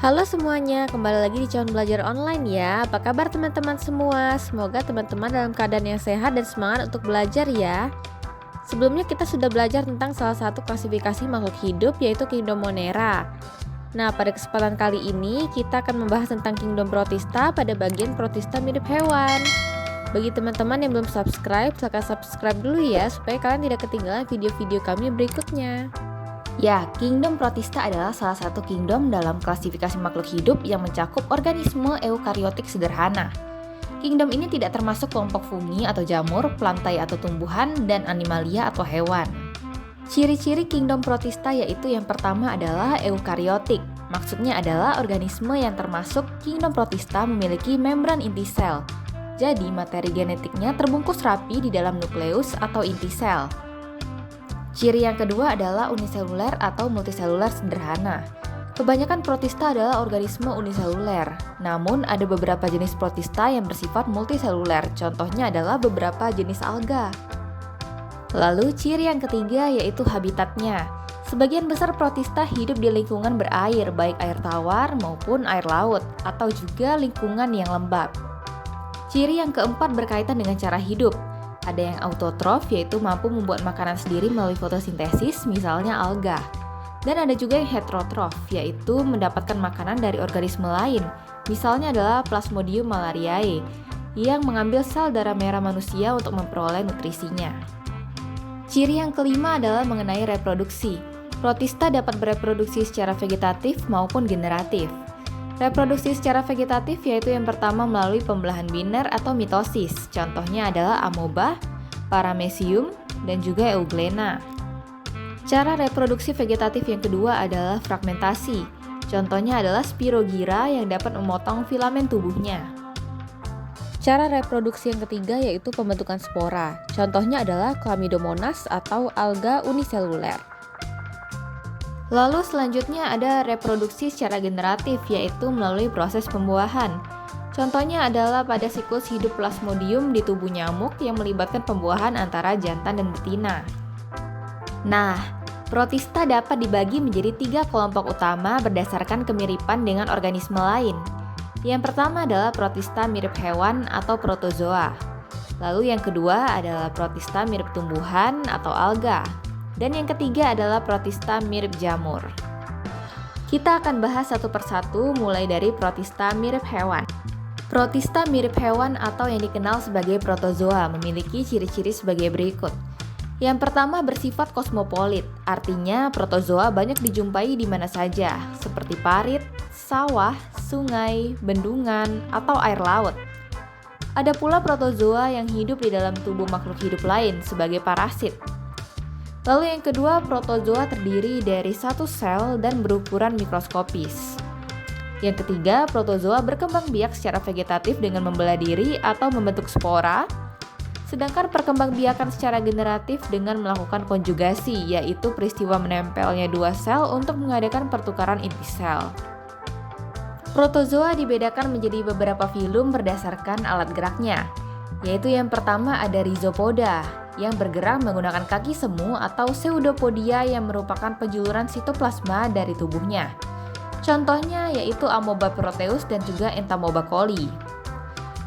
Halo semuanya, kembali lagi di Calon Belajar Online ya. Apa kabar teman-teman semua? Semoga teman-teman dalam keadaan yang sehat dan semangat untuk belajar ya. Sebelumnya kita sudah belajar tentang salah satu klasifikasi makhluk hidup yaitu Kingdom Monera. Nah, pada kesempatan kali ini kita akan membahas tentang Kingdom Protista pada bagian protista mirip hewan. Bagi teman-teman yang belum subscribe, silahkan subscribe dulu ya supaya kalian tidak ketinggalan video-video kami berikutnya. Ya, Kingdom Protista adalah salah satu kingdom dalam klasifikasi makhluk hidup yang mencakup organisme eukariotik sederhana. Kingdom ini tidak termasuk kelompok fungi atau jamur, plantae atau tumbuhan, dan animalia atau hewan. Ciri-ciri Kingdom Protista yaitu yang pertama adalah eukariotik. Maksudnya adalah organisme yang termasuk Kingdom Protista memiliki membran inti sel. Jadi, materi genetiknya terbungkus rapi di dalam nukleus atau inti sel. Ciri yang kedua adalah uniseluler atau multiseluler sederhana. Kebanyakan protista adalah organisme uniseluler, namun ada beberapa jenis protista yang bersifat multiseluler, contohnya adalah beberapa jenis alga. Lalu ciri yang ketiga yaitu habitatnya. Sebagian besar protista hidup di lingkungan berair, baik air tawar maupun air laut, atau juga lingkungan yang lembab. Ciri yang keempat berkaitan dengan cara hidup. Ada yang autotrof, yaitu mampu membuat makanan sendiri melalui fotosintesis, misalnya alga. Dan ada juga yang heterotrof, yaitu mendapatkan makanan dari organisme lain, misalnya adalah Plasmodium malariae, yang mengambil sel darah merah manusia untuk memperoleh nutrisinya. Ciri yang kelima adalah mengenai reproduksi. Protista dapat bereproduksi secara vegetatif maupun generatif. Reproduksi secara vegetatif yaitu yang pertama melalui pembelahan biner atau mitosis, contohnya adalah amoeba, paramecium, dan juga euglena. Cara reproduksi vegetatif yang kedua adalah fragmentasi, contohnya adalah Spirogyra yang dapat memotong filamen tubuhnya. Cara reproduksi yang ketiga yaitu pembentukan spora, contohnya adalah Chlamydomonas atau alga uniseluler. Lalu selanjutnya ada reproduksi secara generatif, yaitu melalui proses pembuahan. Contohnya adalah pada siklus hidup Plasmodium di tubuh nyamuk yang melibatkan pembuahan antara jantan dan betina. Nah, protista dapat dibagi menjadi 3 kelompok utama berdasarkan kemiripan dengan organisme lain. Yang pertama adalah protista mirip hewan atau protozoa. Lalu yang kedua adalah protista mirip tumbuhan atau alga. Dan yang ketiga adalah protista mirip jamur. Kita akan bahas satu persatu mulai dari protista mirip hewan. Protista mirip hewan atau yang dikenal sebagai protozoa memiliki ciri-ciri sebagai berikut. Yang pertama bersifat kosmopolit, artinya protozoa banyak dijumpai di mana saja, seperti parit, sawah, sungai, bendungan, atau air laut. Ada pula protozoa yang hidup di dalam tubuh makhluk hidup lain sebagai parasit. Lalu yang kedua, protozoa terdiri dari satu sel dan berukuran mikroskopis. Yang ketiga, protozoa berkembang biak secara vegetatif dengan membelah diri atau membentuk spora. Sedangkan perkembangbiakan secara generatif dengan melakukan konjugasi, yaitu peristiwa menempelnya 2 sel untuk mengadakan pertukaran inti sel. Protozoa dibedakan menjadi beberapa filum berdasarkan alat geraknya, yaitu yang pertama ada Rhizopoda, yang bergerak menggunakan kaki semu atau Pseudopodia yang merupakan penjuluran sitoplasma dari tubuhnya. Contohnya yaitu Amoeba proteus dan juga Entamoeba coli.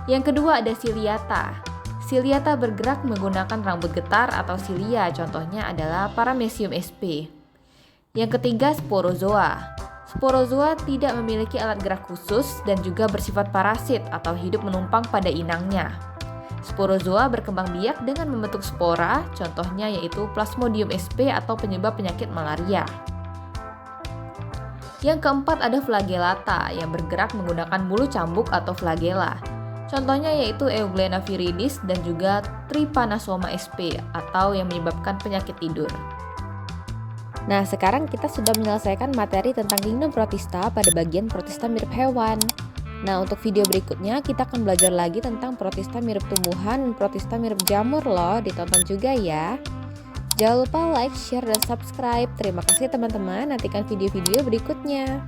Yang kedua ada Ciliata. Ciliata bergerak menggunakan rambut getar atau cilia, contohnya adalah Paramecium sp. Yang ketiga Sporozoa. Sporozoa tidak memiliki alat gerak khusus dan juga bersifat parasit atau hidup menumpang pada inangnya. Sporozoa berkembang biak dengan membentuk spora, contohnya yaitu Plasmodium sp atau penyebab penyakit malaria. Yang keempat ada Flagellata yang bergerak menggunakan bulu cambuk atau flagella. Contohnya yaitu Euglena viridis dan juga Trypanosoma sp atau yang menyebabkan penyakit tidur. Nah, sekarang kita sudah menyelesaikan materi tentang Kingdom Protista pada bagian protista mirip hewan. Nah, untuk video berikutnya kita akan belajar lagi tentang protista mirip tumbuhan dan protista mirip jamur loh, ditonton juga ya. Jangan lupa like, share, dan subscribe. Terima kasih teman-teman, nantikan video-video berikutnya.